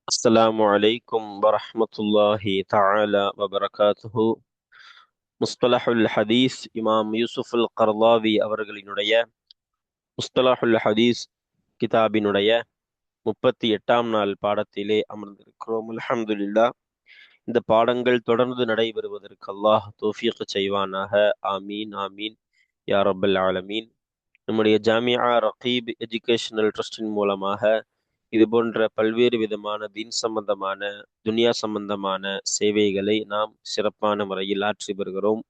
அஸ்ஸலாமு அலைக்கும் வரஹ்மத்துல்லாஹி தஆலா வபரகாத்துஹு. முஸ்தலஹுல் ஹதீஸ் இமாம் யூசுஃபுல் கர்லாவி அவர்களினுடைய முஸ்தலஹுல் ஹதீஸ் கிதாபினுடைய 38ஆம் நாள் பாடத்திலே அமர்ந்திருக்கிறோம். அல்ஹம்துலில்லாஹ். இந்த பாடங்கள் தொடர்ந்து நடைபெறுவதற்கு அல்லாஹ் தௌஃபீக் செய்வானாக. ஆமீன் ஆமீன் யா ரப்பல் ஆலமீன். நம்முடைய ஜாமியா ரகீப் எஜுகேஷனல் ட்ரஸ்டின் மூலமாக இது போன்ற பல்வேறு விதமான தீன் சம்பந்தமான துனியா சம்பந்தமான சேவைகளை நாம் சிறப்பான முறையில் ஆற்றி வருகிறோம்.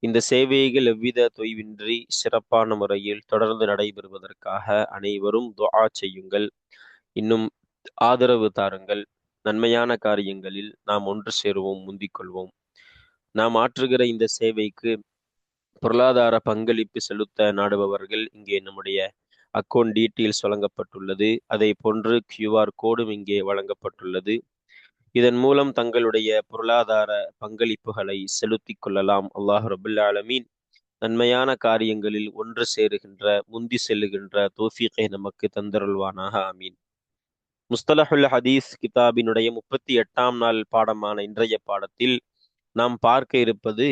இந்த சேவைகள் எவ்வித தொய்வின்றி சிறப்பான முறையில் தொடர்ந்து நடைபெறுவதற்காக அனைவரும் துஆ செய்யுங்கள். இன்னும் ஆதரவு தாருங்கள். நன்மையான காரியங்களில் நாம் ஒன்று சேருவோம், முந்திக் கொள்வோம். நாம் ஆற்றுகிற இந்த சேவைக்கு பொருளாதார பங்களிப்பு செலுத்த நாடுபவர்கள் இங்கே நம்முடைய அக்கௌண்ட் டீட்டெயில்ஸ் வழங்கப்பட்டுள்ளது. அதை போன்று கியூஆர் கோடும் இங்கே வழங்கப்பட்டுள்ளது. இதன் மூலம் தங்களுடைய பொருளாதார பங்களிப்புகளை செலுத்திக் கொள்ளலாம். அல்லாஹ் ரபுல் ஆலமீன் நன்மையான காரியங்களில் ஒன்று சேருகின்ற முந்தி செல்லுகின்ற தௌஃபீகை நமக்கு தந்தருள்வானாக. ஆமீன். முஸ்தலஹுல் ஹதீஸ் கிதாபினுடைய 38ஆம் நாள் பாடமான இன்றைய பாடத்தில் நாம் பார்க்க இருப்பது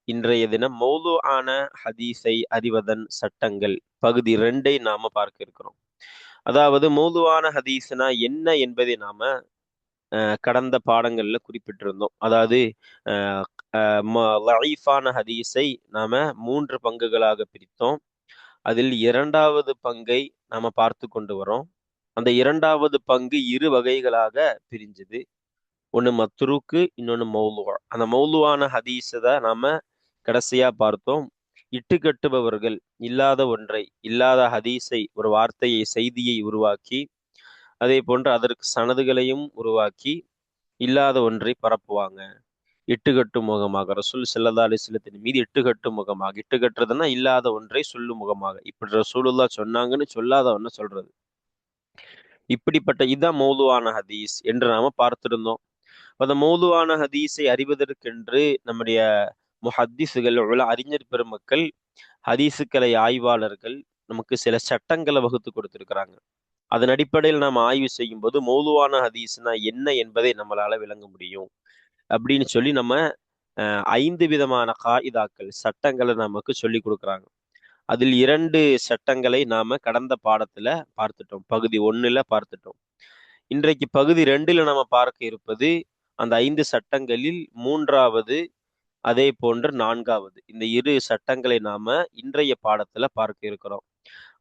இன்றைய தினம் மௌது ஆன ஹதீஸை அறிவதன் சட்டங்கள் பகுதி 2 நாம பார்க்க இருக்கிறோம். அதாவது மௌதுவான ஹதீஸ்னா என்ன என்பதை நாம கடந்த பாடங்கள்ல குறிப்பிட்டிருந்தோம். அதாவது லஈஃபான ஹதீஸை நாம 3 பங்குகளாக பிரித்தோம். அதில் 2வது பங்கை நாம பார்த்து கொண்டு வரோம். அந்த 2வது பங்கு 2 வகைகளாக பிரிஞ்சுது. ஒன்று மத்ரூக்கு, இன்னொன்று மௌலுவா. அந்த மௌலுவான ஹதீஸை தான் நாம கடைசியா பார்த்தோம். இட்டுக்கட்டுபவர்கள் இல்லாத ஒன்றை, இல்லாத ஹதீஸை, ஒரு வார்த்தையை, செய்தியை உருவாக்கி அதே போன்று அதற்கு சனதுகளையும் உருவாக்கி இல்லாத ஒன்றை பரப்புவாங்க. இட்டுக்கட்டும் முகமாக ரசூல் ஸல்லல்லாஹு அலைஹி வஸல்லத்தின் மீது இட்டுக்கட்டும் முகமாக. இட்டுக்கட்டுறதுன்னா இல்லாத ஒன்றை சொல்லும் முகமாக. இப்படி ரசூலுல்லாஹ் சொன்னாங்கன்னு சொல்லாத ஒன்றை சொல்றது. இப்படிப்பட்ட இதான் மௌதுவான ஹதீஸ் என்று நாம பார்த்திருந்தோம். அந்த மௌதுவான ஹதீஸை அறிவதற்கென்று நம்முடைய முஹத்திஸுகள் அறிஞர் பெருமக்கள், ஹதீஸுக்கலை ஆய்வாளர்கள் நமக்கு சில சட்டங்களை வகுத்து கொடுத்திருக்கிறாங்க. அதன் அடிப்படையில் நாம் ஆய்வு செய்யும் போது மௌதுவான ஹதீஸ்னா என்ன என்பதை நம்மளால விளங்க முடியும் அப்படின்னு சொல்லி நம்ம 5 விதமான காயிதாக்கள் சட்டங்களை நமக்கு சொல்லி கொடுக்குறாங்க. அதில் 2 சட்டங்களை நாம கடந்த பாடத்துல பார்த்துட்டோம். பகுதி 1ல பார்த்துட்டோம். இன்றைக்கு பகுதி 2ல நம்ம பார்க்க இருப்பது அந்த 5 சட்டங்களில் 3வது, அதே போன்று 4வது. இந்த 2 சட்டங்களை நாம இன்றைய பாடத்துல பார்க்க இருக்கிறோம்.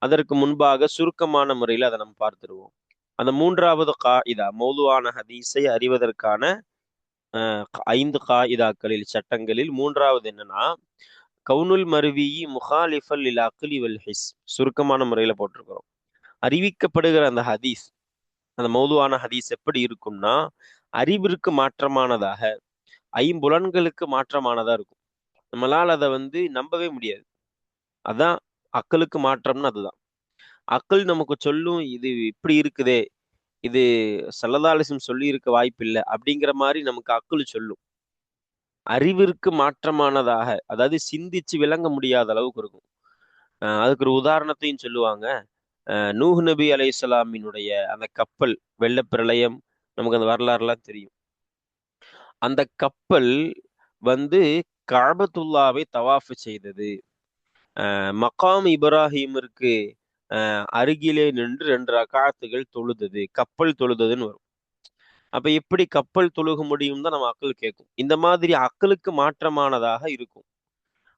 அதற்கு முன்பாக சுருக்கமான முறையில் அதை நம்ம பார்த்துருவோம். அந்த 3வது காயிதா மௌதுவான ஹதீஸை அறிவதற்கான 5 காயிதாக்களில் சட்டங்களில் 3வது என்னன்னா, கவுனுல் மருவியி முஹாலிஃபல் லில் அக்லி வல் ஹிஸ். சுருக்கமான முறையில போட்டிருக்கிறோம். அறிவிக்கப்படுகிற அந்த ஹதீஸ், அந்த மௌதுவான ஹதீஸ் எப்படி இருக்கும்னா, அறிவிற்கு மாற்றமானதாக, ஐம்புலன்களுக்கு மாற்றமானதா இருக்கும். நம்மளால அதை நம்பவே முடியாது. அதான் அக்களுக்கு மாற்றம்னு அதுதான். அக்கள் நமக்கு சொல்லும், இது இப்படி இருக்குதே, இது ஸல்லல்லாஹு அலைஹி வஸல்லம் சொல்லி இருக்க வாய்ப்பில்லை அப்படிங்கிற மாதிரி நமக்கு அக்கள் சொல்லும். அறிவிற்கு மாற்றமானதாக, அதாவது சிந்திச்சு விளங்க முடியாத அளவுக்கு இருக்கும். அதுக்கு ஒரு உதாரணத்தையும் சொல்லுவாங்க. நூஹ் நபி அலைஹிஸ்ஸலாமினுடைய அந்த கப்பல், வெள்ளப்பிரளயம், நமக்கு அந்த வரலாறுலாம் தெரியும். அந்த கப்பல் வந்து கஅபத்துல்லாவை தவாஃப் செய்தது. மகாம் இப்ராஹிமிற்கு அருகிலே நின்று 2 ரகாத்துகள் தொழுதது. கப்பல் தொழுததுன்னு வரும். அப்ப எப்படி கப்பல் தொழுக முடியும் தான் நம்ம அக்கள் கேட்கும். இந்த மாதிரி அக்களுக்கு மாற்றமானதாக இருக்கும்.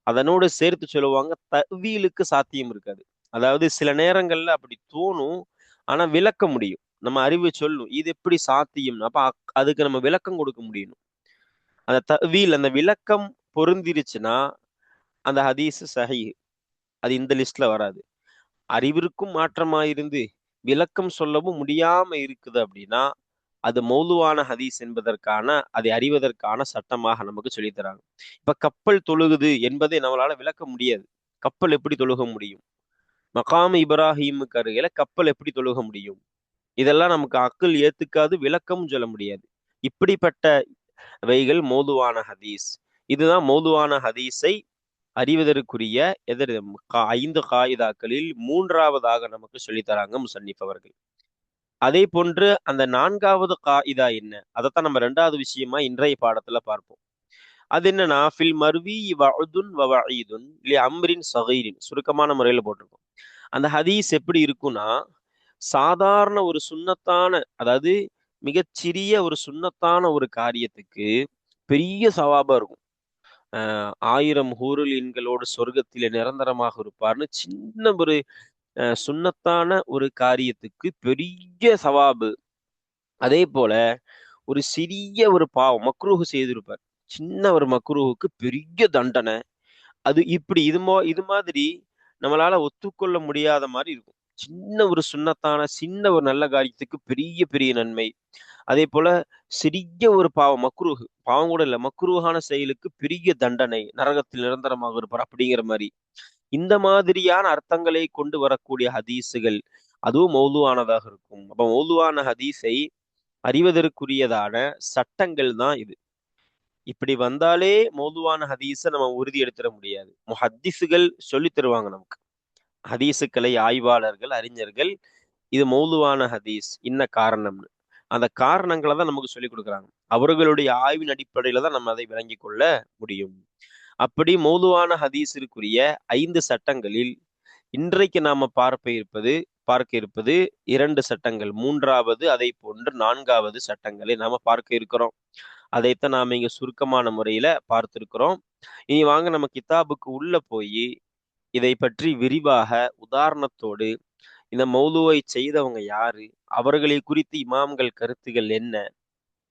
அதனோடு சேர்த்து சொல்லுவாங்க, தவீலுக்கு சாத்தியம் இருக்காது. அதாவது சில நேரங்கள்ல அப்படி தோணும், ஆனா விளக்க முடியும். நம்ம அறிவு சொல்லும் இது எப்படி சாத்தியம். அப்ப அதுக்கு நம்ம விளக்கம் கொடுக்க முடியும். அந்த தவீல், அந்த விளக்கம் பொருந்திருச்சுன்னா அந்த ஹதீஸ் சஹீஹ். அது இந்த லிஸ்ட்ல வராது. அறிவிற்கும் மாற்றமாயிருந்து விளக்கம் சொல்லவும் முடியாம இருக்குது அப்படின்னா அது மௌதுவான ஹதீஸ் என்பதற்கான, அதை அறிவதற்கான சட்டமாக நமக்கு சொல்லித்தராங்க. இப்ப கப்பல் தொழுகுது என்பதை நம்மளால விளக்க முடியாது. கப்பல் எப்படி தொழுக முடியும்? மகாம் இப்ராஹிமுக்கு அருகில கப்பல் எப்படி தொழுக முடியும்? இதெல்லாம் நமக்கு அக்கள் ஏத்துக்காது, விளக்கமும் சொல்ல முடியாது. இப்படிப்பட்ட வைகள் மௌதுவான ஹதீஸ். இதுதான் மௌதுவான ஹதீஸை அறிவதற்குரிய 5 காயிதாக்களில் 3வதாக நமக்கு சொல்லித்தராங்க முசன்னிஃப் அவர்கள். அதே போன்று அந்த 4வது காயிதா என்ன, அதைத்தான் நம்ம 2வது விஷயமா இன்றைய பாடத்துல பார்ப்போம். அது என்னன்னா, ஃபில் மர்வி வஅதுன் வ வஈதுன் லி அம்ரின் ஸகீரின், சுருக்கமான முறையில போட்டிருக்கோம். அந்த ஹதீஸ் எப்படி இருக்கும்னா, சாதாரண ஒரு சுன்னத்தான, அதாவது மிகச்சிறிய ஒரு சுன்னத்தான ஒரு காரியத்துக்கு பெரிய சவாபா இருக்கும். 1000 ஹூருல் இன்களோடு சொர்க்கத்திலே நிரந்தரமாக இருப்பார்னு சின்ன ஒரு சுன்னத்தான ஒரு காரியத்துக்கு பெரிய சவாபு. அதே போல ஒரு சிறிய ஒரு பாவம் மக்ரூஹ் செய்திருப்பார், சின்ன ஒரு மக்ரூஹுக்கு பெரிய தண்டனை. அது இப்படி இது மாதிரி நம்மளால ஒத்துக்கொள்ள முடியாத மாதிரி இருக்கும். சின்ன ஒரு சுன்னத்தான சின்ன ஒரு நல்ல காரியத்துக்கு பெரிய பெரிய நன்மை. அதே போல சிறிய ஒரு பாவம் மக்ரூஹ், பாவம் கூட இல்ல, மக்ரூஹான செயலுக்கு பெரிய தண்டனை, நரகத்தில் நிரந்தரமாக இருப்பார் அப்படிங்கிற மாதிரி. இந்த மாதிரியான அர்த்தங்களை கொண்டு வரக்கூடிய ஹதீஸுகள் அதுவும் மௌதுவானதாக இருக்கும். அப்ப மௌதுவான ஹதீஸை அறிவதற்குரியதான சட்டங்கள் தான் இது. இப்படி வந்தாலே மௌதுவான ஹதீஸை நம்ம உறுதி எடுத்துட முடியாது. முஹத்திஸுகள் சொல்லி தருவாங்க நமக்கு. ஹதீஸுக்களை ஆய்வாளர்கள், அறிஞர்கள், இது மௌதுவான ஹதீஸ் இன்ன காரணம்னு. அந்த காரணங்களை தான் நமக்கு சொல்லிக் கொடுக்குறாங்க. அவர்களுடைய ஆய்வின் அடிப்படையில தான் நம்ம அதை விளங்கிக் கொள்ள முடியும். அப்படி மௌதுவான ஹதீஸிற்குரிய 5 சட்டங்களில் இன்றைக்கு நாம பார்க்க இருப்பது 2 சட்டங்கள். 3வது அதை போன்று 4வது சட்டங்களை நாம பார்க்க இருக்கிறோம். அதைத்தான் நாம இங்க சுருக்கமான முறையில பார்த்திருக்கிறோம். இனி வாங்க நம்ம கிதாபுக்கு உள்ள போய் இதை பற்றி விரிவாக உதாரணத்தோடு, இந்த மௌதுவை செய்தவங்க யாரு, அவர்களை குறித்து இமாம்கள் கருத்துகள் என்ன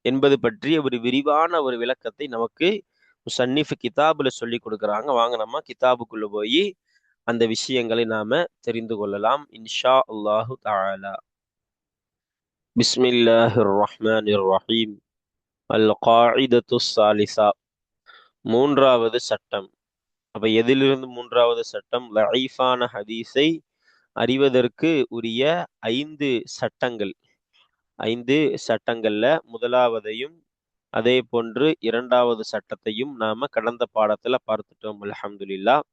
என்பது பற்றிய ஒரு விரிவான ஒரு விளக்கத்தை நமக்கு முஸன்னிஃப் கிதாபுல சொல்லி கொடுக்குறாங்க. வாங்க நம்ம கிதாபுக்குள்ள போய் அந்த விஷயங்களை நாம தெரிந்து கொள்ளலாம் இன்ஷா அல்லாஹு தஆலா. பிஸ்மில்லாஹிர் ரஹ்மானிர் ரஹீம். அல் காயிதத்து ஸாலிஸா, 3வது சட்டம். அப்ப எதிலிருந்து 3வது சட்டம்? லஈஃபான ஹதீஸை அறிவதற்கு உரிய 5 சட்டங்கள். 5 சட்டங்கள்ல முதலாவதையும் அதே போன்று 2வது சட்டத்தையும் நாம கடந்த பாடத்துல பார்த்துட்டோம் அல்ஹம்துலில்லாஹ்.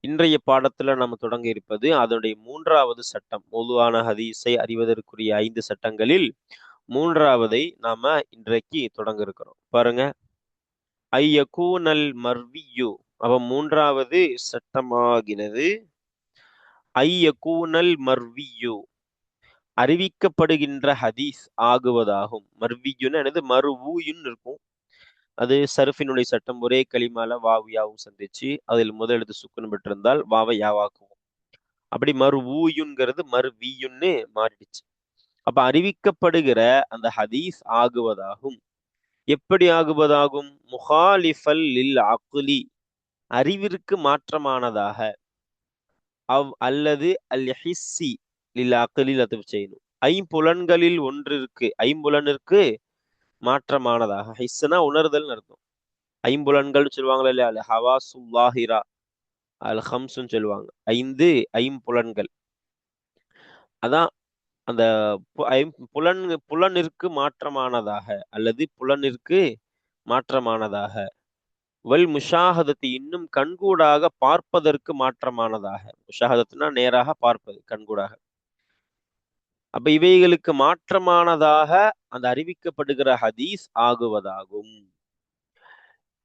இன்றைய பாடத்துல நம்ம தொடங்க இருப்பது அதனுடைய 3வது சட்டம். மௌதுவான ஹதீஸை அறிவதற்குரிய 5 சட்டங்களில் 3வதை நாம இன்றைக்கு தொடங்க இருக்கிறோம். பாருங்க, ஐயகூனல் மர்வியு. அப்ப 3வது சட்டமாகிறது ஐயகூனல் மர்வியு, அறிவிக்கப்படுகின்ற ஹதீஸ் ஆகுவதாகும். மர்வியுன்னு என்னது, மர்வூயுன்னு இருக்கும். அது சர்ஃபினுடைய சட்டம். ஒரே கலிமால வாவு யாவும் சந்திச்சு அதில் முதல் எழுத்து சுக்குன் பெற்றிருந்தால் வாவை யாவாக்குவோம். அப்படி மர்வூயுங்கிறது மர்வியுன்னு மாறிடுச்சு. அப்ப அறிவிக்கப்படுகிற அந்த ஹதீஸ் ஆகுவதாகும். எப்படி ஆகுவதாகும்? முஹாலிஃபல் லில் அக்லி, அறிவிற்கு மாற்றமானதாக, அல்லது அல் ஹிஸ்ஸி லில் அக்லில் அது செய்யணும். ஐம்புலன்களில் ஒன்றிற்கு, ஐம்புலனிற்கு மாற்றமானதாக. ஹிஸ்ஸுனா உணர்தல் அர்த்தம். ஐம்புலன்கள் சொல்லுவாங்களா இல்லையா, அல் ஹவாசுல்லாஹிரா அல் ஹம்சுன்னு சொல்லுவாங்க. 5 ஐம்புலன்கள். அதான் அந்த புலனிற்கு மாற்றமானதாக அல்லது புலனிற்கு மாற்றமானதாக. வல் முஷாஹதத்து, இன்னும் கண்கூடாக பார்ப்பதற்கு மாற்றமானதாக. முஷாஹதத்துனா நேராக பார்ப்பது, கண்கூடாக. அப்ப இவைகளுக்கு மாற்றமானதாக அந்த அறிவிக்கப்படுகிற ஹதீஸ் ஆகுவதாகும்.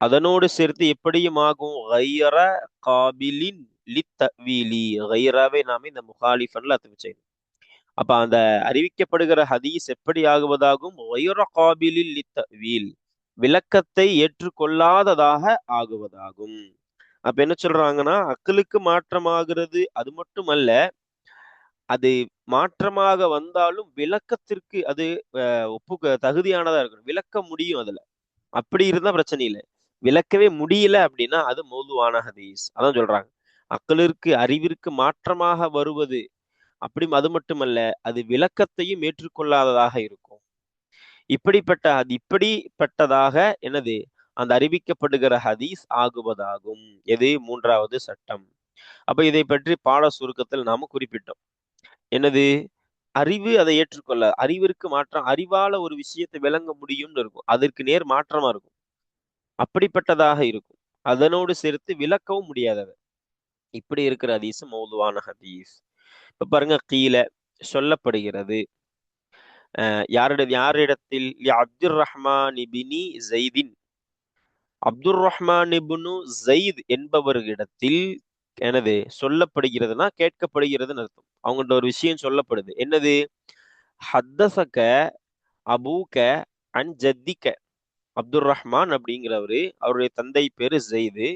அதனோடு சேர்த்து எப்படியும் ஆகும், கைர காபிலின் லித்தவீலி. கைராவை நாம இந்த முகாலிஃபன்ல அத்து செய்யணும். அப்ப அந்த அறிவிக்கப்படுகிற ஹதீஸ் எப்படி ஆகுவதாகும்? கைர காபிலின் லித்தவீல், விளக்கத்தை ஏற்றுக்கொள்ளாததாக ஆகுவதாகும். அப்ப என்ன சொல்றாங்கன்னா, அக்களுக்கு மாற்றமாகிறது அது மட்டுமல்ல, அது மாற்றமாக வந்தாலும் விளக்கத்திற்கு அது தகுதியானதா இருக்கணும். விளக்க முடியும் அதுல. அப்படி இருந்தா பிரச்சனை இல்லை. விளக்கவே முடியல அப்படின்னா அது மௌதுவான ஹதீஸ். அதான் சொல்றாங்க, அக்களிற்கு அறிவிற்கு மாற்றமாக வருவது அப்படி அது மட்டுமல்ல, அது விளக்கத்தையும் ஏற்றுக்கொள்ளாததாக இருக்கும். இப்படிப்பட்டதாக என்னது, அந்த அறிவிக்கப்படுகிற ஹதீஸ் ஆகுவதாகும். எது? 3வது சட்டம். அப்ப இதை பற்றி பாட சுருக்கத்தில் நாம குறிப்பிட்டோம். என்னது? அறிவு அதை ஏற்றுக்கொள்ள, அறிவிற்கு மாற்றம், அறிவால ஒரு விஷயத்தை விளங்க முடியும்னு இருக்கும், அதற்கு நேர் மாற்றமா இருக்கும். அப்படிப்பட்டதாக இருக்கும். அதனோடு சேர்த்து விளக்கவும் முடியாதது. இப்படி இருக்கிற ஹதீஸ் மௌதுவான ஹதீஸ். இப்ப பாருங்க, கீழே சொல்லப்படுகிறது, யாரிடத்தில் Abdur Rahman இபினி ஜெய்தின், Abdur Rahman Ibnu Zaid என்பவர்களிடத்தில் எனது சொல்லப்படுகிறதுனா கேட்கப்படுகிறதுன்னு அர்த்தம். அவங்கள்ட்ட ஒரு விஷயம் சொல்லப்படுது. என்னது? ஹத்தசக அபூக அன் ஜத்திக்க. அப்துர் ரஹ்மான் அப்படிங்கிறவரு, அவருடைய தந்தை பேரு ஜெயிது,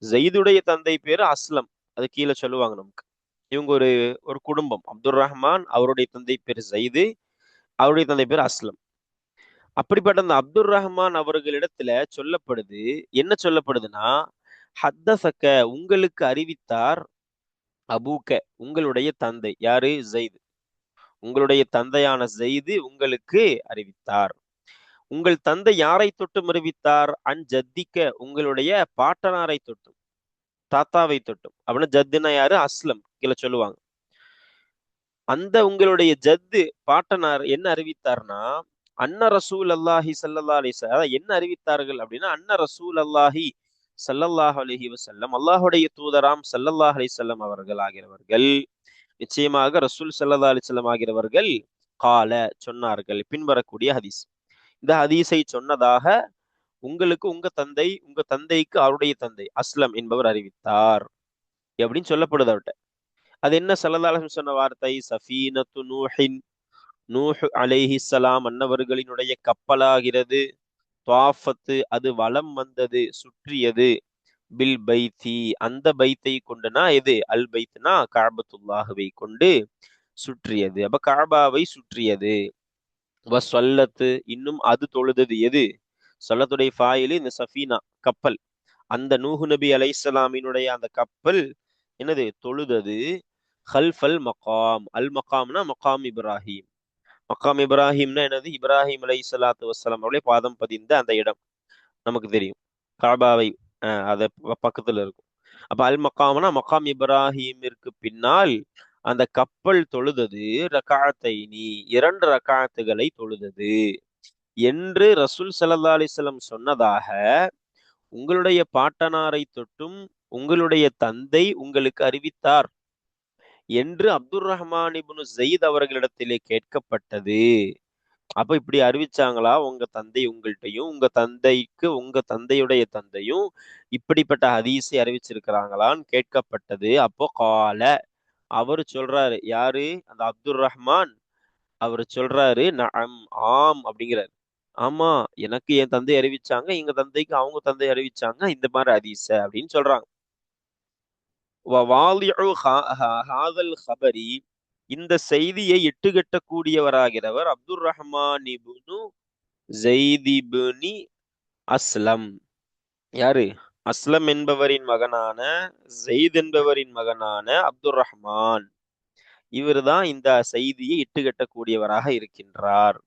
ஜெயிதுடைய தந்தை பேரு அஸ்லம். அது கீழே சொல்லுவாங்க நமக்கு. இவங்க ஒரு ஒரு குடும்பம். அப்துர் ரஹ்மான், அவருடைய தந்தை பேரு ஜெயிது, அவருடைய தந்தை பேர் அஸ்லம். அப்படிப்பட்ட அந்த அப்துர் ரஹ்மான் அவர்களிடத்துல சொல்லப்படுது. என்ன சொல்லப்படுதுன்னா, ஹத்தசக்க உங்களுக்கு அறிவித்தார், அபூக்க உங்களுடைய தந்தை. யாரு? ஜெயிது. உங்களுடைய தந்தையான ஜெயிது உங்களுக்கு அறிவித்தார். உங்கள் தந்தை யாரை தொட்டும் அறிவித்தார்? அன் ஜத்திக்க உங்களுடைய பாட்டனாரை தொட்டும், தாத்தாவை தொட்டும். அப்படின்னா ஜத்துனா யாரு? அஸ்லம் கீழே சொல்லுவாங்க. அந்த உங்களுடைய ஜத்து பாட்டனார் என்ன அறிவித்தார்னா, அன்ன ரசூல் அல்லாஹி ஸல்லல்லாஹு அலைஹி வஸல்லம், அதாவது என்ன அறிவித்தார்கள் அப்படின்னா, அன்ன ரசூல் அல்லாஹி ஸல்லல்லாஹு அலைஹி வஸல்லம், அல்லாஹுடைய தூதராம் ஸல்லல்லாஹு அலைஹி வஸல்லம் அவர்கள் ஆகிறவர்கள், நிச்சயமாக ரசூல் ஸல்லல்லாஹு அலைஹி வஸல்லம் ஆகிறவர்கள் கால சொன்னார்கள். பின்வரக்கூடிய ஹதீஸ். இந்த ஹதீஸை சொன்னதாக உங்களுக்கு உங்க தந்தைக்கு அவருடைய தந்தை அஸ்லம் என்பவர் அறிவித்தார் அப்படின்னு சொல்லப்படுது அவர்கிட்ட. அது என்ன? ஸல்லல்லாஹு அலைஹி வஸல்லம் சொன்ன வார்த்தை, சஃபீனத்து நூஹின், நூஹ் அலைஹிஸ்ஸலாம் அன்னவர்களினுடைய கப்பலாகிறது, துவாஃபத்து அது வலம் வந்தது, சுற்றியது, பில் பைத்தி அந்த பைத்தை கொண்டுனா எது? அல் பைத்னா கஅபத்துல்லாஹ்வை கொண்டு சுற்றியது. அப்ப கஅபாவை சுற்றியது. வஸ்வல்லத்து இன்னும் அது தொழுதது. எது? சொல்லத்துடைய ஃபாயிலு இந்த சஃபீனா கப்பல். அந்த நூஹு நபி அலைஹிஸ்ஸலாமினுடைய அந்த கப்பல் என்னது? தொழுதது. ஹல்ஃபல் மகாம். அல் மகாம்னா மகாம் இப்ராஹிம். மகாம் இப்ராஹிம்னா என்னது? இப்ராஹிம் அலைஹிஸ்ஸலாத்து வஸ்ஸலாம் அவருடைய பாதம் பதிந்த அந்த இடம் நமக்கு தெரியும். காபாவை அது பக்கத்துல இருக்கும். அப்ப அல் மகாம்னா மகாம் இப்ராஹிமிற்கு பின்னால் அந்த கப்பல் தொழுதது ரகாத்தைனி, 2 ரகாத்துகளை தொழுதது என்று ரசூல் ஸல்லல்லாஹு அலைஹி வஸல்லம் சொன்னதாக உங்களுடைய பாட்டனாரை தொட்டும் உங்களுடைய தந்தை உங்களுக்கு அறிவித்தார் என்று அப்துர் ரஹ்மான் இப்னு ஜெயித் அவர்களிடத்திலே கேட்கப்பட்டது. அப்ப இப்படி அறிவிச்சாங்களா உங்க தந்தை உங்கள்கிட்டயும், உங்க தந்தைக்கு உங்க தந்தையுடைய தந்தையும் இப்படிப்பட்ட ஹதீஸை அறிவிச்சிருக்கிறாங்களான்னு கேட்கப்பட்டது. அப்போ கால அவரு சொல்றாரு. யாரு? அந்த அப்துர் ரஹ்மான் அவரு சொல்றாரு, நஅம் ஆம் அப்படிங்கிறாரு. ஆமா, எனக்கு என் தந்தை அறிவிச்சாங்க, எங்க தந்தைக்கு அவங்க தந்தை அறிவிச்சாங்க இந்த மாதிரி ஹதீஸ அப்படின்னு சொல்றாங்க. வாலிஉ ஹாதல் ஹபரி, இந்த செய்தியை இட்டுக்கட்டக்கூடியவராகிறவர் Abdur Rahman Ibnu Zaid ibn Aslam. யாரு? அஸ்லம் என்பவரின் மகனான ஜெயித் என்பவரின் மகனான அப்துர் ரஹ்மான். இவர்தான் இந்த செய்தியை இட்டுக்கட்டக்கூடியவராக இருக்கின்றார்.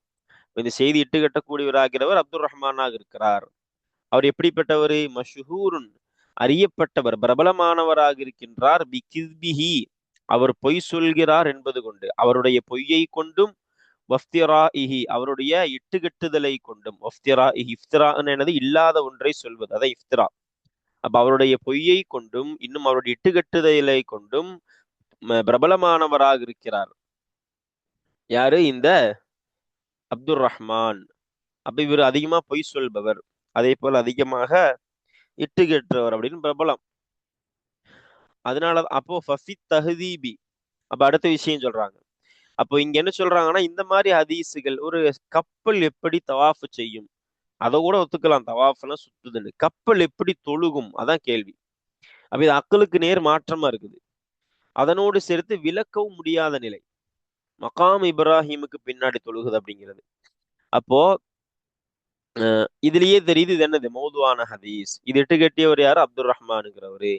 இந்த செய்தி இட்டுக்கட்டக்கூடியவராகிறவர் அப்துர் ரஹ்மானாக இருக்கிறார். அவர் எப்படிப்பட்டவர்? மஷ்ஹூருன் அறியப்பட்டவர், பிரபலமானவராக இருக்கின்றார். பிகிஸ்பிஹி அவர் பொய் சொல்கிறார் என்பது கொண்டு, அவருடைய பொய்யை கொண்டும், வஃப்திராஇஹி அவருடைய இட்டுக்கட்டுதலை கொண்டும். வஃப்திராஇஹி இஃப்திரான்னு என்னது? இல்லாத ஒன்றை சொல்வது, அதான் இஃப்திரா. அப்ப அவருடைய பொய்யை கொண்டும் இன்னும் அவருடைய இட்டுக்கட்டுதலை கொண்டும் பிரபலமானவராக இருக்கிறார். யாரு? இந்த அப்துர் ரஹ்மான். அப்ப இவர் அதிகமா பொய் சொல்பவர், அதே போல அதிகமாக இட்டுக்கட்டுறவர் அப்படின்னு பிரபலம். அதனால அப்போ ஃபஃபித் தஹதீபி. அப்ப அடுத்த விஷயம் சொல்றாங்க. அப்போ இங்க என்ன சொல்றாங்கன்னா, இந்த மாதிரி ஹதீஸுகள், ஒரு கப்பல் எப்படி தவாஃப் செய்யும், அதை கூட ஒத்துக்கலாம், தவாஃப் எல்லாம் சுத்துதுன்னு. கப்பல் எப்படி தொழுகும், அதான் கேள்வி. அப்ப இது அக்களுக்கு நேர் மாற்றமா இருக்குது. அதனோடு சேர்த்து விளக்கவும் முடியாத நிலை. மகாம் இப்ராஹிமுக்கு பின்னாடி தொழுகுது அப்படிங்கிறது. அப்போ இதுலயே தெரியுது இது என்னது? மௌதுவான ஹதீஸ். இது இட்டுக்கட்டியவர் யாரு? அப்துர் ரஹ்மானுங்கிறவரு.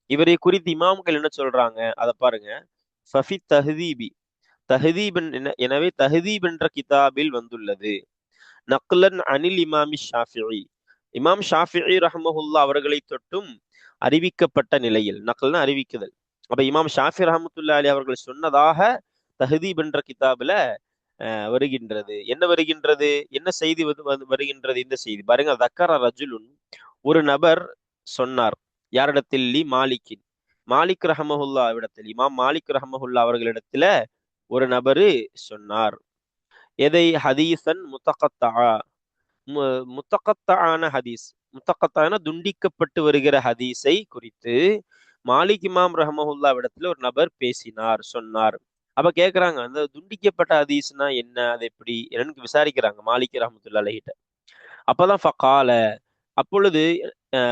இவரை குறித்து இமாம்கள் என்ன சொல்றாங்க அதை பாருங்க. ஃபஃபி தஹதீபி, தஹதீபன் எனவே தஹதீப் என்ற கிதாபில் வந்துள்ளது. நக்லன் அனில் இமாமி ஷாஃபிஇ, இமாம் ஷாஃபிஇ ரஹ்மஹுல்லா அவர்களை தொட்டும் அறிவிக்கப்பட்ட நிலையில். நக்ல்னா அறிவிக்குதல். அப்ப இமாம் ஷாஃபி ரஹமத்துல்லா அலி அவர்கள் சொன்னதாக தஹதீப் என்ற கிதாபில வருகின்றது. என்ன வருகின்றது? என்ன செய்தி வருகின்றது? இந்த செய்தி பாருங்க. தக்கர ரஜுலுன், ஒரு நபர் சொன்னார். யாரிடத்தில்? லி மாலிக்கின், மாலிக் ரஹமஹுல்லா இடத்தில், இமாம் மாலிக் ரஹமஹுல்லா அவர்களிடத்துல ஒரு நபரு சொன்னார். எதை? ஹதீசன் முத்தகத்தா, முத்தகத்தான ஹதீஸ், முத்தகத்தான துண்டிக்கப்பட்டு வருகிற ஹதீஸை குறித்து மாலிக் இமாம் ரஹமஹுல்லா இடத்துல ஒரு நபர் பேசினார், சொன்னார். அப்ப கேக்குறாங்க, அந்த துண்டிக்கப்பட்ட ஹதீஸ்னா என்ன, அது எப்படி என்னன்னு விசாரிக்கிறாங்க மாலிக் ரஹமத்துல்லா அலைஹிட்ட. அப்பதான் ஃபகால, அப்பொழுது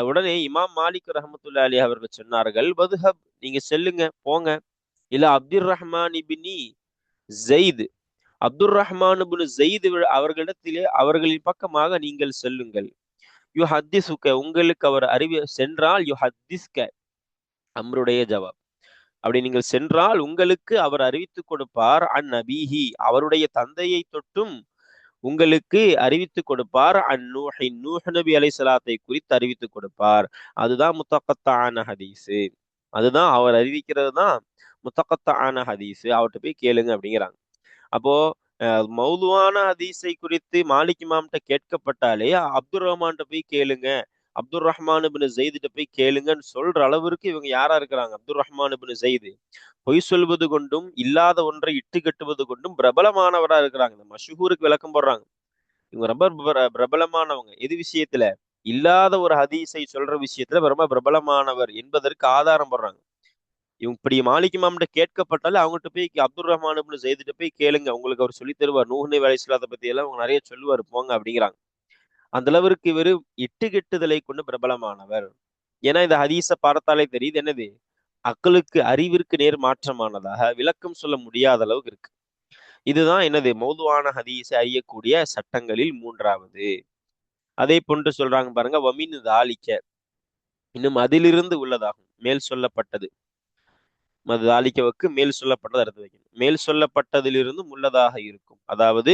உடனே இமாம் மாலிக் ரஹமத்துல்லா அலி அவர்கள் சொன்னார்கள், வதுஹப், நீங்க செல்லுங்க, போங்க, இல்ல Abdur Rahman Ibni Zaid, Abdur Rahman Ibnu Zaid அவர்களிடத்திலே, அவர்களின் பக்கமாக நீங்கள் செல்லுங்கள். யு ஹத்திசுக்க, உங்களுக்கு அவர் சென்றால், யு ஹத்திஸ்க, அம்ருடைய ஜவாப், அப்படி நீங்கள் சென்றால் உங்களுக்கு அவர் அறிவித்துக் கொடுப்பார், அன் நபீஹி, அவருடைய தந்தையை தொட்டும் உங்களுக்கு அறிவித்துக் கொடுப்பார், அன் நூஹி, நூஹ் நபி அலைஹிஸ்ஸலாத்தை குறித்து அறிவித்துக் கொடுப்பார். அதுதான் முத்தகத்தான ஹதீஸு, அதுதான் அவர் அறிவிக்கிறது தான் முத்தகத்தான ஹதீஸு, அவர்கிட்ட போய் கேளுங்க அப்படிங்கிறாங்க. அப்போ மௌதுவான ஹதீஸை குறித்து மாலிக் இமாம்கிட்ட கேட்கப்பட்டாலே அப்துர் ரஹ்மான்கிட்ட போய் கேளுங்க, அப்துர் ரஹ்மான் இப்னு ஜெயித்கிட்ட போய் கேளுங்கன்னு சொல்ற அளவிற்கு இவங்க யாரா இருக்கிறாங்க? அப்துர் ரஹ்மான் இப்னு ஜெயித் பொய் சொல்வது கொண்டும் இல்லாத ஒன்றை இட்டு கட்டுவது கொண்டும் பிரபலமானவரா இருக்கிறாங்க. இந்த மஷூருக்கு விளக்கம் போடுறாங்க. இவங்க ரொம்ப பிரபலமானவங்க. எது விஷயத்துல? இல்லாத ஒரு ஹதீஸை சொல்ற விஷயத்துல ரொம்ப பிரபலமானவர் என்பதற்கு ஆதாரம் போடுறாங்க. இவங்க இப்படி மாலிக் இமாம்கிட்ட கேட்கப்பட்டாலே அவங்ககிட்ட போய் அப்துர் ரஹ்மான் இப்னு ஜெயித்கிட்ட போய் கேளுங்க, உங்களுக்கு அவர் சொல்லி தருவார், நூஹ் நபி அலைஹிஸ்ஸலாத்தை பத்தி எல்லாம் அவங்க நிறைய சொல்லுவார், போங்க அப்படிங்கிறாங்க. அந்த அளவிற்கு இவரு இட்டுக்கெட்டுதலை கொண்டு பிரபலமானவர். ஏன்னா இந்த ஹதீஸை பார்த்தாலே தெரியுது, என்னது, அக்களுக்கு, அறிவிற்கு நேர் மாற்றமானதாக, விளக்கம் சொல்ல முடியாத அளவுக்கு இருக்கு. இதுதான் என்னது, மௌதுவான ஹதீஸை அறியக்கூடிய சட்டங்களில் மூன்றாவது. அதே போன்று சொல்றாங்க பாருங்க, வமின் தாலிக்க, இன்னும் அதிலிருந்து உள்ளதாகும், மேல் சொல்லப்பட்டது, தாலிக்கவுக்கு மேல் சொல்லப்பட்டது அடுத்து வைக்கணும், மேல் சொல்லப்பட்டதிலிருந்து உள்ளதாக இருக்கும். அதாவது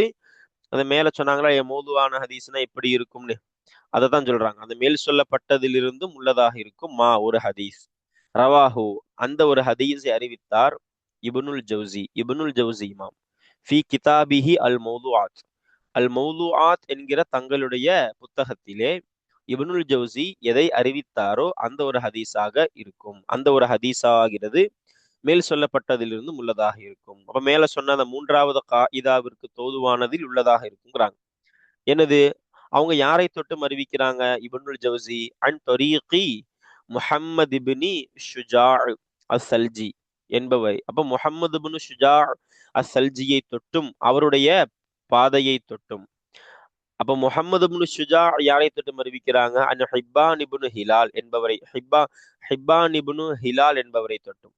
அந்த மேல சொன்னாங்களா மௌதுவான ஹதீஸ்னா எப்படி இருக்கும்னு, அதை தான் சொல்றாங்க. அந்த மேல் சொல்லப்பட்டதிலிருந்தும் உள்ளதாக இருக்கும் மா, ஒரு ஹதீஸ், ரவாஹு, அந்த ஒரு ஹதீஸை அறிவித்தார் இப்னுல் ஜவுசி, இப்னுல் ஜவுசி இமாம், ஃபி கிதாபிஹி அல் மௌதுஆத், அல் மௌதுஆத் என்கிற தங்களுடைய புத்தகத்திலே இப்னுல் ஜவுசி எதை அறிவித்தாரோ அந்த ஒரு ஹதீஸாக இருக்கும். அந்த ஒரு ஹதீஸாகிறது மேல் சொல்லப்பட்டதிலிருந்து உள்ளதாக இருக்கும். அப்ப மேல சொன்ன அந்த மூன்றாவது காயிதாவிற்கு தோதுவானதில் உள்ளதாக இருக்குங்கிறாங்க. என்னது? அவங்க யாரை தொட்டு அறிவிக்கிறாங்க? இப்னுல் ஜவுசி அன் தரீகி முஹம்மது இப்னி ஷுஜா அஸ்ஸல்ஜி என்பவை. அப்ப முஹம்மது இப்னு ஷுஜா அஸ்ஸல்ஜியை தொட்டும், அவருடைய பாதையை தொட்டும். அப்ப முஹம்மது இப்னு ஷுஜா யாரை தொட்டும் அறிவிக்கிறாங்க? அன் ஹிப்பான் இப்னு ஹிலால் என்பவரை, ஹிப்பான் இப்னு ஹிலால் என்பவரை தொட்டும்.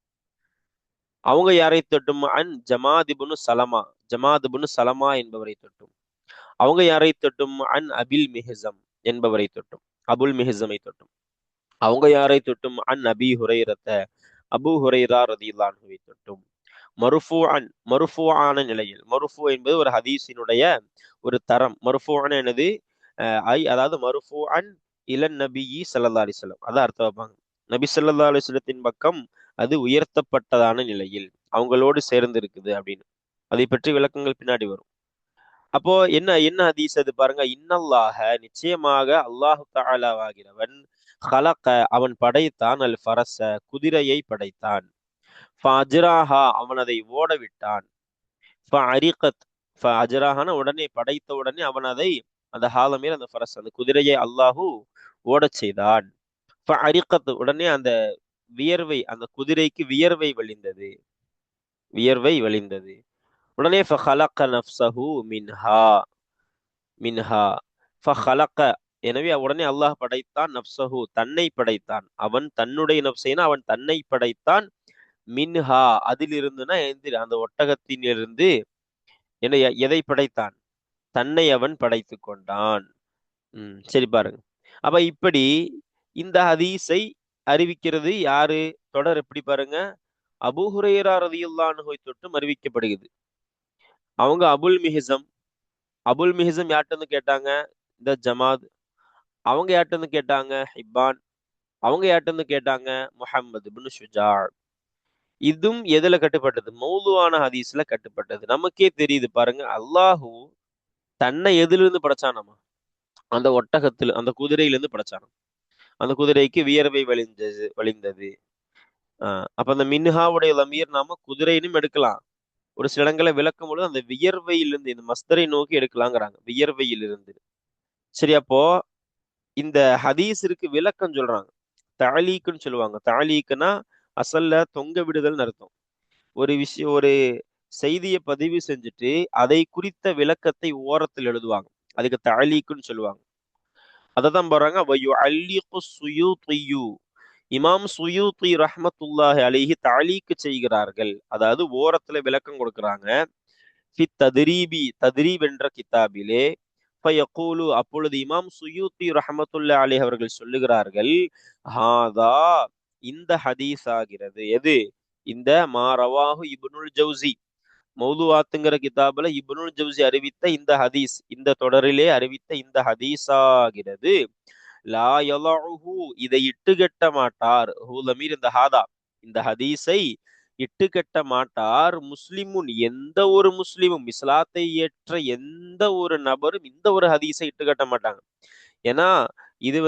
அவங்க யாரை தொட்டும்? அன் ஜமாத் இப்னு சலமா, ஜமாத் இப்னு சலமா என்பவரை தொட்டும். அவங்க யாரை தொட்டும்? அன் அபில் மிஹசம் என்பவரை தொட்டும், அபுல் மிஹசமை தொட்டும். அவங்க யாரை தொட்டும்? அன் அபி ஹுரைரத்த, அபு ஹுரைரா ரதியல்லாஹு அன்ஹுவை தொட்டும். மருஃபூஆன நிலையில், மருஃபூ என்பது ஒரு ஹதீஸினுடைய ஒரு தரம். மருஃபூஆன என்னது? அதாவது மருஃபூஅன் இலன் நபியி ஸல்லல்லாஹு அலைஹி வஸல்லம், அதான் அர்த்தம் வைப்பாங்க. நபி ஸல்லல்லாஹு அலைஹி வஸல்லத்தின் பக்கம் அது உயர்த்தப்பட்டதான நிலையில் அவங்களோடு சேர்ந்து இருக்குது அப்படின்னு. அதை பற்றி விளக்கங்கள் பின்னாடி வரும். அப்போ என்ன என்ன ஹதீஸ் அது பாருங்க, இன்னல்லாஹ, நிச்சயமாக அல்லாஹு தஆலாவாகிறவன், ஹலக, அவன் படைத்தான், அல் ஃபரஸ, குதிரையை படைத்தான், ஃபஅஜ்ராஹா, அவன் அதை ஓட விட்டான், ஃபஅரிகத், ஃபஅஜ்ராஹான உடனே, படைத்த உடனே அவன் அதை, அந்த ஹாலமீர், அந்த ஃபரஸ், அந்த குதிரையை அல்லாஹு ஓடச் செய்தான், ஃபஅரிகத், உடனே அந்த வியர்வை, அந்த குதிரைக்கு வியர்வை வழிந்தது, வியர்வை வழிந்தது. உடனே ஃபஹலக நஃப்ஸஹு மின்ஹா, மின்ஹா ஃபஹலக, எனவே உடனே அல்லாஹ் படைத்தான், நஃப்ஸஹு, தன்னை படைத்தான், அவன் தன்னுடைய நஃப்ஸைனா அவன் தன்னை படைத்தான், மின்ஹா, அதிலிருந்துனா அந்த ஒட்டகத்திலிருந்து, என்ன, எதை படைத்தான்? தன்னை அவன் படைத்து கொண்டான். சரி பாருங்க. அப்ப இப்படி இந்த ஹதீஸை அறிவிக்கிறது யாரு? தொடர் எப்படி பாருங்க, அபூ ஹுரைரா ரலியல்லாஹு அன்ஹு தொட்டும் அறிவிக்கப்படுகிறது. அவங்க அபுல் மிஹ்சம், அபுல் மிஹ்சம் யார்கிட்ட இருந்து கேட்டாங்க? இந்த ஜமாத். அவங்க யார்கிட்ட இருந்து கேட்டாங்க? ஹிப்பான். அவங்க யார்கிட்ட இருந்து கேட்டாங்க? முஹம்மது இப்னு ஷுஜா. இதுவும் எதுல கட்டுப்பட்டது? மௌதுவான ஹதீஸ்ல கட்டுப்பட்டது. நமக்கே தெரியுது பாருங்க, அல்லாஹு தன்னை எதிலிருந்து படைச்சானாமா? அந்த ஒட்டகத்துல, அந்த குதிரையிலிருந்து படைச்சானாம். அந்த குதிரைக்கு வியர்வை வழிந்தது. அப்ப அந்த மின்ஹாவுடைய லமீர் நாம குதிரையினும் எடுக்கலாம், ஒரு சில இடங்களை விளக்கும் பொழுது அந்த வியர்வையிலிருந்து இந்த மஸ்தரை நோக்கி எடுக்கலாங்கிறாங்க, வியர்வையிலிருந்து. சரி, அப்போ இந்த ஹதீஸிற்கு விளக்கம் சொல்றாங்க, தாலீக்குன்னு சொல்லுவாங்க. தாலீக்குன்னா அசல்ல தொங்க விடுதல்னு அர்த்தம். ஒரு விஷயம், ஒரு செய்தியை பதிவு செஞ்சுட்டு அதை குறித்த விளக்கத்தை ஓரத்தில் எழுதுவாங்க, அதுக்கு தாலீக்குன்னு சொல்லுவாங்க. அததான் போறாங்க. இமாம் சுயூத்தி ரஹ்மத்துல்லாஹி அலைஹி தாலீக்கு செய்கிறார்கள், அதாவது ஓரத்துல விளக்கம் கொடுக்கிறாங்க. தத்ரீப் என்ற கிதாபிலே ஃபயகூலு, அப்பொழுது இமாம் சுயூத்தி ரஹ்மத்துல்லாஹி அலைஹி அவர்கள் சொல்லுகிறார்கள், ஹாதா, இந்த ஹதீஸ் ஆகிறது. எது? இந்த மா ரவாஹு இப்னுல் ஜௌசி, மௌதுஆத்துங்கிற கிதாபுல இப்னுல் ஜௌசி அறிவித்த இந்த ஹதீஸ், இந்த தொடரிலே அறிவித்த இந்த ஹதீஸாகிறது. லா யலஉஹு, இதை இட்டுக்கட்ட மாட்டார். ஹூ லமீர் இந்த ஹாதா, இந்த ஹதீஸை இட்டுக்கட்ட மாட்டார். முஸ்லிமுன், எந்த ஒரு முஸ்லிமும், இஸ்லாத்தை ஏற்ற எந்த ஒரு நபரும் இந்த ஒரு ஹதீஸை இட்டுக்கட்ட மாட்டாங்க. ஏன்னா இது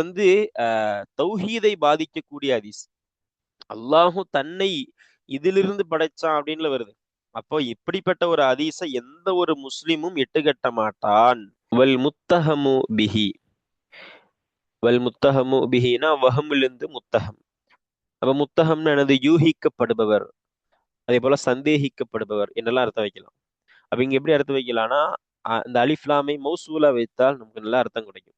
தௌஹீதை பாதிக்கக்கூடிய ஹதீஸ். அல்லாஹு தன்னை இதிலிருந்து படைச்சான் அப்படின்னு வருது. அப்போ இப்படிப்பட்ட ஒரு ஹதீஸை எந்த ஒரு முஸ்லிமும் இட்டுக்கட்ட மாட்டான். வல் முத்தஹமு பிஹி, வல் முத்தஹமு பிஹினா வஹமிலிருந்து முத்தஹம். அப்ப முத்தஹம்னு எனது யூகிக்கப்படுபவர், அதே போல சந்தேகிக்கப்படுபவர் என்னெல்லாம் அர்த்தம் வைக்கலாம். அப்ப இங்க எப்படி அர்த்தம் வைக்கலாம்னா, இந்த அலிஃப்லாமை மௌசூலா வைத்தால் நமக்கு நல்ல அர்த்தம் கிடைக்கும்.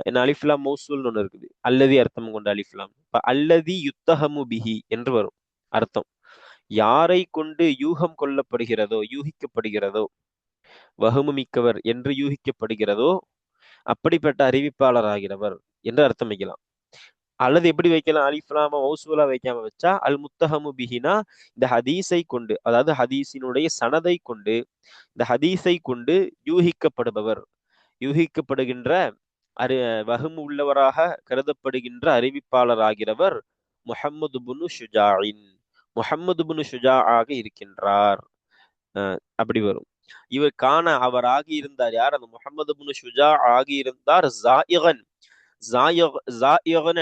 என்ன, அலிஃப்லாம் மௌசூல்னு ஒண்ணு இருக்குது, அல்லதி அர்த்தம் கொண்ட அலிஃப்லாம். இப்ப அல்லதி யுத்தஹமு பிஹி என்று வரும் அர்த்தம். யாரை கொண்டு யூகம் கொள்ளப்படுகிறதோ, யூகிக்கப்படுகிறதோ, வஹமு மிக்கவர் என்று யூகிக்கப்படுகிறதோ, அப்படிப்பட்ட அறிவிப்பாளர் ஆகிறவர் என்று அர்த்தம் வைக்கலாம். அல்லது எப்படி வைக்கலாம், அலிஃப்லாம மௌசூலா வைக்காம வச்சா அல் முத்தஹமு பிஹினா, இந்த ஹதீஸை கொண்டு, அதாவது ஹதீஸினுடைய சனதை கொண்டு, இந்த ஹதீஸை கொண்டு யூகிக்கப்படுபவர், யூகிக்கப்படுகின்ற வஹமு உள்ளவராக கருதப்படுகின்ற அறிவிப்பாளர் ஆகிறவர் முஹம்மது புனு ஷுஜாஇன், முஹம்மது புனு ஷுஜா ஆக இருக்கின்றார். அப்படி வரும். இவர் காண, அவர் ஆகி இருந்தார். யார்? அந்த முஹம்மது புனு ஷுஜா ஆகி இருந்தார். ஜாயிகன்,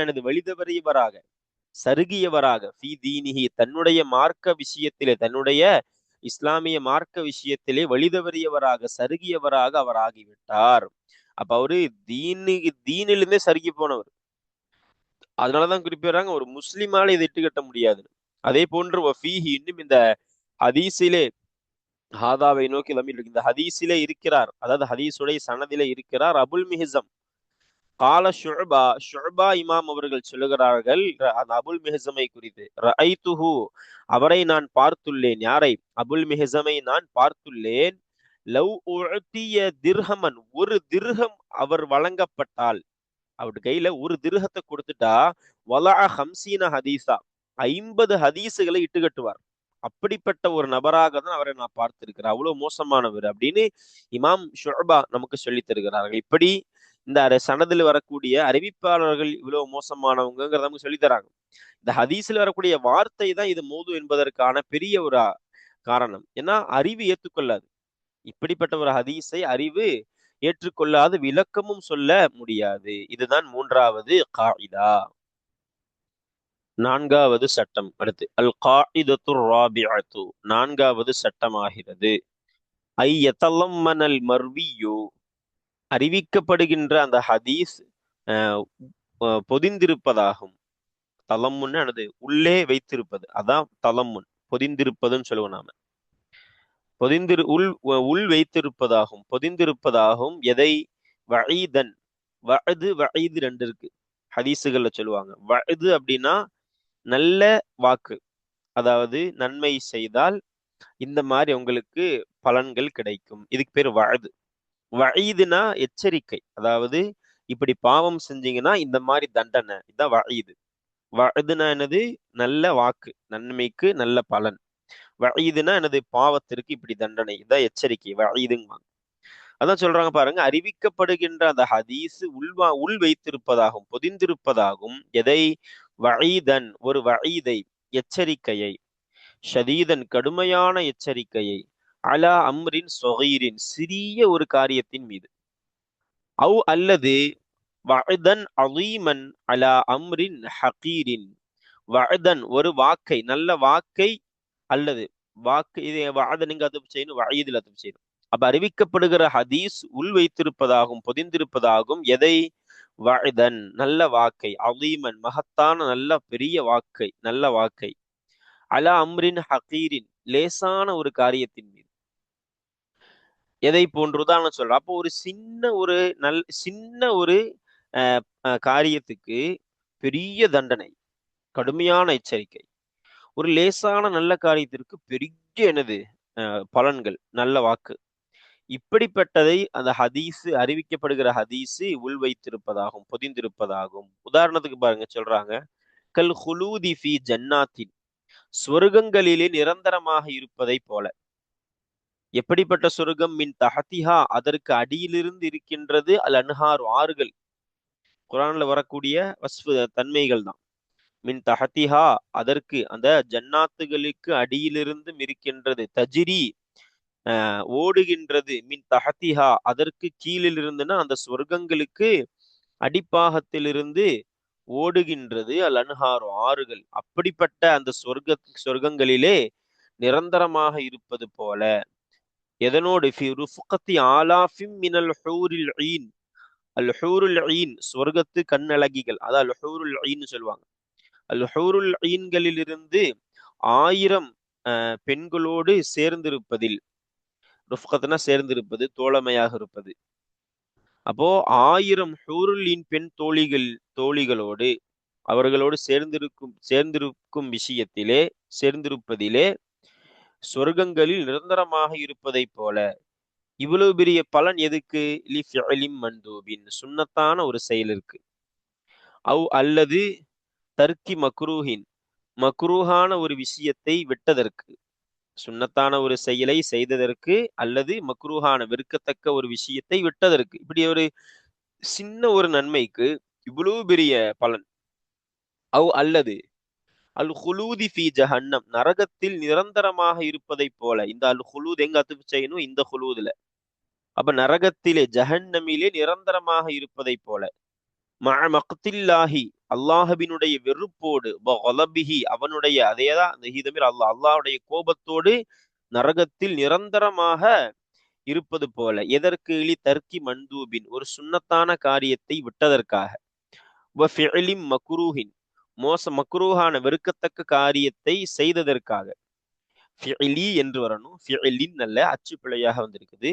எனது வழிதவறியவராக, சருகியவராக, ஃபீ தீனிஹி, தன்னுடைய மார்க்க விஷயத்திலே, தன்னுடைய இஸ்லாமிய மார்க்க விஷயத்திலே வழிதவறியவராக, சருகியவராக அவர் ஆகிவிட்டார். அப்ப அவரு தீனிலிருந்தே சருகி போனவர். அதனாலதான் குறிப்பிடுறாங்க, ஒரு முஸ்லிமால இதை இட்டுக்கட்ட முடியாது. அதே போன்று வஃபீஹி, இன்னும் இந்த ஹதீஸிலே, ஹாதாவை நோக்கி லமீர், இந்த ஹதீஸிலே இருக்கிறார், அதாவது ஹதீஸுடைய சனதிலே இருக்கிறார் அபுல் மிஹ்ஸம். கால ஷுஅபா, ஷுஅபா இமாம் அவர்கள் சொல்லுகிறார்கள் அந்த அபுல் மிஹ்ஸமை குறித்து, ரஐதுஹு, அவரை நான் பார்த்துள்ளேன். யாரை? அபுல் மிஹ்ஸமை நான் பார்த்துள்ளேன். லவ் உஅதிய திர்ஹமன், ஒரு திர்ஹம் அவர் வழங்கப்பட்டால், அவர் கையில ஒரு திர்ஹத்தை கொடுத்துட்டா, வலஅ ஹம்சீன ஹதீஸா, 50 ஹதீஸுகளை இட்டுக்கட்டுவார். அப்படிப்பட்ட ஒரு நபராக தான் அவரை நான் பார்த்திருக்கிறேன், அவ்வளவு மோசமானவர் அப்படின்னு இமாம் ஷுஅபா நமக்கு சொல்லி தருகிறார்கள். இப்படி இந்த சனதில் வரக்கூடிய அறிவிப்பாளர்கள் இவ்வளவு மோசமானவங்கிறத நமக்கு சொல்லி தராங்க. இந்த ஹதீஸில் வரக்கூடிய வார்த்தை தான் இது மௌது என்பதற்கான பெரிய ஒரு காரணம். ஏன்னா அறிவு ஏற்றுக்கொள்ளாது, இப்படிப்பட்ட ஒரு ஹதீஸை அறிவு ஏற்றுக்கொள்ளாது, விளக்கமும் சொல்ல முடியாது. இதுதான் மூன்றாவது காயிதா, நான்காவது சட்டம். அடுத்து அல் காயிதத்துர் ராபிஅத்து, நான்காவது சட்டமாகிறது. ஐ யதலம்மனல் மர்வியு, அறிவிக்கப்படுகின்ற அந்த ஹதீஸ் பொதிந்திருப்பதாகும். தலம்முன்னு எனது உள்ளே வைத்திருப்பது, அதான் தலம்முன், பொதிந்திருப்பதுன்னு சொல்லுவோம் நாம. உள் வைத்திருப்பதாகும், பொதிந்திருப்பதாகும். எதை? வஈதன், வஅது வஈது ரெண்டு இருக்கு ஹதீஸுகள்ல சொல்லுவாங்க. வஅது அப்படின்னா நல்ல வாக்கு, அதாவது நன்மை செய்தால் இந்த மாதிரி உங்களுக்கு பலன்கள் கிடைக்கும், இதுக்கு பேர் வஅது. வஈதுனா எச்சரிக்கை, அதாவது இப்படி பாவம் செஞ்சீங்கன்னா இந்த மாதிரி தண்டனை, இதுதான் வஈது. வஅதுனா என்னது? நல்ல வாக்கு, நன்மைக்கு நல்ல பலன். வஈதுனா எனது பாவத்திற்கு இப்படி தண்டனை, இதான் எச்சரிக்கை, வஈதுங்க. அதான் சொல்றாங்க பாருங்க, அறிவிக்கப்படுகின்ற அந்த ஹதீஸ் உள் வைத்திருப்பதாகும், பொதிந்திருப்பதாகும். எதை? வஈதன், ஒரு வஈதை, எச்சரிக்கையை, ஷதீதன், கடுமையான எச்சரிக்கையை, அலா அம்ரின் சொகீரின், சிறிய ஒரு காரியத்தின் மீது, அவு அல்லது வஅதன் அலீமன் அலா அம்ரின் ஹகீரின், வஅதன் ஒரு வாக்கை, நல்ல வாக்கை, அல்லது வாக்கு இது வாத நீங்க அது செய்யணும், வயதில் அது செய்யணும். அப்ப அறிவிக்கப்படுகிற ஹதீஸ் உள் வைத்திருப்பதாகும், பொதிந்திருப்பதாகும். எதை? வஅதன், நல்ல வாக்கை, அதீமன், மகத்தான நல்ல பெரிய வாக்கை, நல்ல வாக்கை, அலா அம்ரின் ஹகீரின், லேசான ஒரு காரியத்தின் மீது. எதை போன்று உதாரணம் சொல்றேன். அப்போ ஒரு சின்ன ஒரு காரியத்துக்கு பெரிய தண்டனை, கடுமையான எச்சரிக்கை. ஒரு லேசான நல்ல காரியத்திற்கு பெரிய என்னது பலன்கள், நல்ல வாக்கு. இப்படிப்பட்டதை அந்த ஹதீஸு, அறிவிக்கப்படுகிற ஹதீஸு உள் வைத்திருப்பதாகும், பொதிந்திருப்பதாகும். உதாரணத்துக்கு பாருங்க, சொல்றாங்க, கல் ஹுலூதி ஃபி ஜன்னாத்தின், சொர்க்கங்களிலே நிரந்தரமாக இருப்பதை போல. எப்படிப்பட்ட சொர்க்கம்? மின் தஹதிஹா, அதற்கு அடியிலிருந்து இருக்கின்றது, அல் அன்ஹார், ஆறுகள். குரான்ல வரக்கூடிய வஸ்ஃபு தன்மைகள் தான். மின் தஹதிஹா, அதற்கு அந்த ஜன்னாத்துகளுக்கு அடியிலிருந்தும் இருக்கின்றது. தஜிரி, ஓடுகின்றது. மின் தஹதிஹா, அதற்கு கீழில் இருந்துன்னா அந்த சொர்க்கங்களுக்கு அடிப்பாகத்திலிருந்து ஓடுகின்றது, அல் அன்ஹார், ஆறுகள். அப்படிப்பட்ட அந்த சொர்க்கங்களிலே நிரந்தரமாக இருப்பது போல. எதனோடு? ஃபி ருஃப்கத்தி ஆலாஃபிம் மினல் ஹூரில் ஈன், அல் ஹூருல் ஈன், சொர்க்கத்து கண்ணழகிகள், அதாவது அல் ஹூருல் ஈன் சொல்லுவாங்க. அல் ஹூருல் ஈன்களில் இருந்து 1000 பெண்களோடு சேர்ந்திருப்பதில், ருஃப்கத்னா சேர்ந்திருப்பது, தோழமையாக இருப்பது. அப்போ 1000 ஹூருல் ஈன் பெண் தோழிகளோடு, அவர்களோடு சேர்ந்திருக்கும் விஷயத்திலே, சேர்ந்திருப்பதிலே, சொர்க்கங்களில் நிரந்தரமாக இருப்பதை போல. இவ்வளவு பெரிய பலன் எதுக்கு? லி ஃபிஅலின் மண்டூபின், சுன்னத்தான ஒரு செயலிற்கு. அல்லது தர்க்கி மக்ரூஹின், மக்ரூஹான ஒரு விஷயத்தை விட்டதற்கு. சுன்னத்தான ஒரு செயலை செய்ததற்கு, அல்லது மக்ரூஹான வெறுக்கத்தக்க ஒரு விஷயத்தை விட்டதற்கு. இப்படி ஒரு சின்ன ஒரு நன்மைக்கு இவ்வளவு பெரிய பலன். அல்லது அல் ஹுலூதி ஃபி ஜஹன்னம், நரகத்தில் நிரந்தரமாக இருப்பதை போல. இந்த அல் ஹுலூத் எங்க அத்துப்பு செய்யணும்? இந்த ஹுலூதுல. அப்ப நரகத்திலே, ஜஹன்னமிலே நிரந்தரமாக இருப்பதை போல. மக்தில்லாஹி, அல்லாஹபினுடைய வெறுப்போடு, அவனுடைய, அதேதான் அந்த ஹீதமீர், அல்லாஹுடைய கோபத்தோடு நரகத்தில் நிரந்தரமாக இருப்பது போல. எதற்கு? இலி தர்க்கி மண்டூபின், ஒரு சுன்னத்தான காரியத்தை விட்டதற்காக. மக்ரூஹின், மக்ரூஹான வெறுக்கத்தக்க காரியத்தை செய்ததற்காக. ஃபிஇலி என்று வரணும், ஃபிஇலின் அல்ல, அச்சு பிழையாக வந்திருக்குது.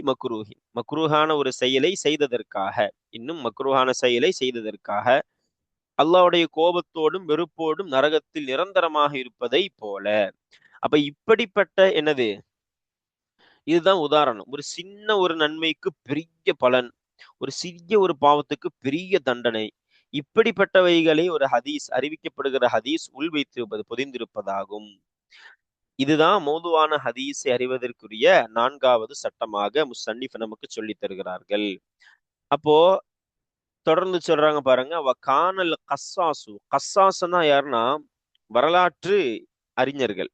மக்ரூஹின், மக்ரூஹான ஒரு செயலை செய்ததற்காக, இன்னும் மக்ரூஹான செயலை செய்ததற்காக, அல்லாஹ்வுடைய கோபத்தோடும் வெறுப்போடும் நரகத்தில் நிரந்தரமாக இருப்பதை போல. அப்ப இப்படிப்பட்ட என்னது, இதுதான் உதாரணம். ஒரு சின்ன ஒரு நன்மைக்கு பெரிய பலன், ஒரு சிறிய ஒரு பாவத்துக்கு பெரிய தண்டனை. இப்படிப்பட்டவைகளை ஒரு ஹதீஸ், அறிவிக்கப்படுகிற ஹதீஸ் உள் வைத்திருப்பது, பொதிந்திருப்பதாகும். இதுதான் மௌதுவான ஹதீஸை அறிவதற்குரிய 4வது சட்டமாக முஸன்னிஃப் நமக்கு சொல்லித் தருகிறார்கள். அப்போ தொடர்ந்து சொல்றாங்க பாருங்க, வகானல் கஸ்ஸாசு, கஸ்ஸாஸ்னா யாருன்னா வரலாற்று அறிஞர்கள்,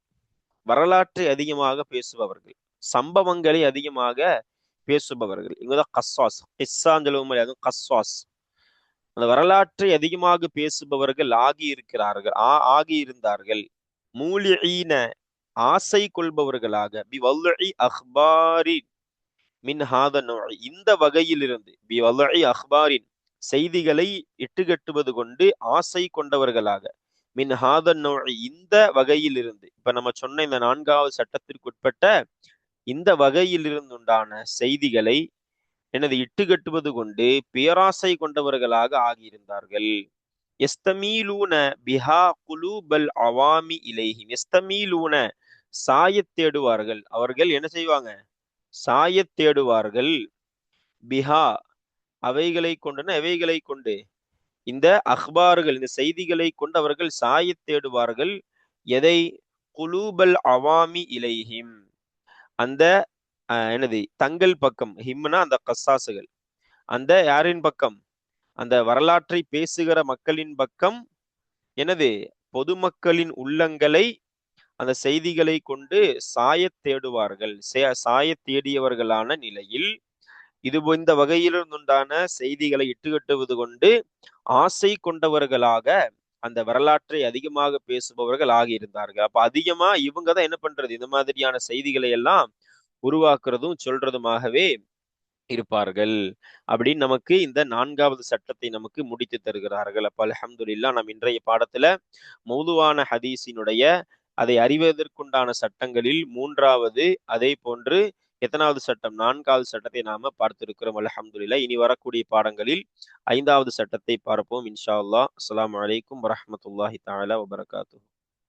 வரலாற்றை அதிகமாக பேசுபவர்கள், சம்பவங்களை அதிகமாக பேசுபவர்கள். இவங்கதான் கஸ்ஸாஸ். கிஸ்ஸான்னு சொல்லுவோம், அதுவும் கஸ்ஸாஸ். அந்த வரலாற்றை அதிகமாக பேசுபவர்கள் ஆகியிருந்தார்கள். மூலிஈன, ஆசை கொள்பவர்களாக, அஹ்பாரின் மின் ஹாத நோய், இந்த வகையிலிருந்து, அஹ்பாரின், செய்திகளை இட்டுக்கட்டுவது கொண்டு ஆசை கொண்டவர்களாக, மின் ஹாத நோய், இந்த வகையிலிருந்து. இப்ப நம்ம சொன்ன இந்த 4வது சட்டத்திற்குட்பட்ட இந்த வகையிலிருந்து உண்டான செய்திகளை எனது இட்டுக்கட்டுவது கொண்டு பேராசை கொண்டவர்களாக ஆகியிருந்தார்கள். எஸ்தமீலூன பிஹா குலூபல் அவாமி இலைஹிம், எஸ்தமீலூன, சாயத் தேடுவார்கள். அவர்கள் என்ன செய்வாங்க? சாயத் தேடுவார்கள். பிஹா, அவைகளை கொண்டன, எவைகளை கொண்டு? இந்த அஹ்பார்கள், இந்த செய்திகளை கொண்டு அவர்கள் சாயத் தேடுவார்கள். எதை? குலூபல் அவாமி இலைஹிம், அந்த என்னது தங்கள் பக்கம். ஹிம்னா அந்த கஸ்ஸாசுகள், அந்த யாரின் பக்கம்? அந்த வரலாற்றை பேசுகிற மக்களின் பக்கம். எனது பொதுமக்களின் உள்ளங்களை அந்த செய்திகளை கொண்டு சாயத் தேடுவார்கள். சாயத் தேடியவர்களான நிலையில் இந்த வகையிலிருந்துண்டான செய்திகளை இட்டுக்கட்டுவது கொண்டு ஆசை கொண்டவர்களாக அந்த வரலாற்றை அதிகமாக பேசுபவர்கள் ஆகியிருந்தார்கள். அப்ப அதிகமா இவங்க தான் என்ன பண்றது, இந்த மாதிரியான செய்திகளை எல்லாம் உருவாக்குறதும் சொல்றதுமாகவே இருப்பார்கள் அப்படின்னு நமக்கு இந்த 4வது சட்டத்தை நமக்கு முடித்து தருகிறார்கள். அப்ப அல்ஹம்துலில்லாஹ், நாம் இன்றைய பாடத்துல மௌதுவான ஹதீஸினுடைய அதை அறிவதற்குண்டான சட்டங்களில் 3வது, அதே போன்று எத்தனாவது சட்டம், 4வது சட்டத்தை நாம பார்த்திருக்கிறோம். அல்ஹம்துலில்லாஹ். இனி வரக்கூடிய பாடங்களில் 5வது சட்டத்தை பார்ப்போம் இன்ஷா அல்லாஹ். அஸ்ஸலாமு அலைக்கும் வரஹ்மத்துல்லாஹி தஆலா வபரகாத்துஹு.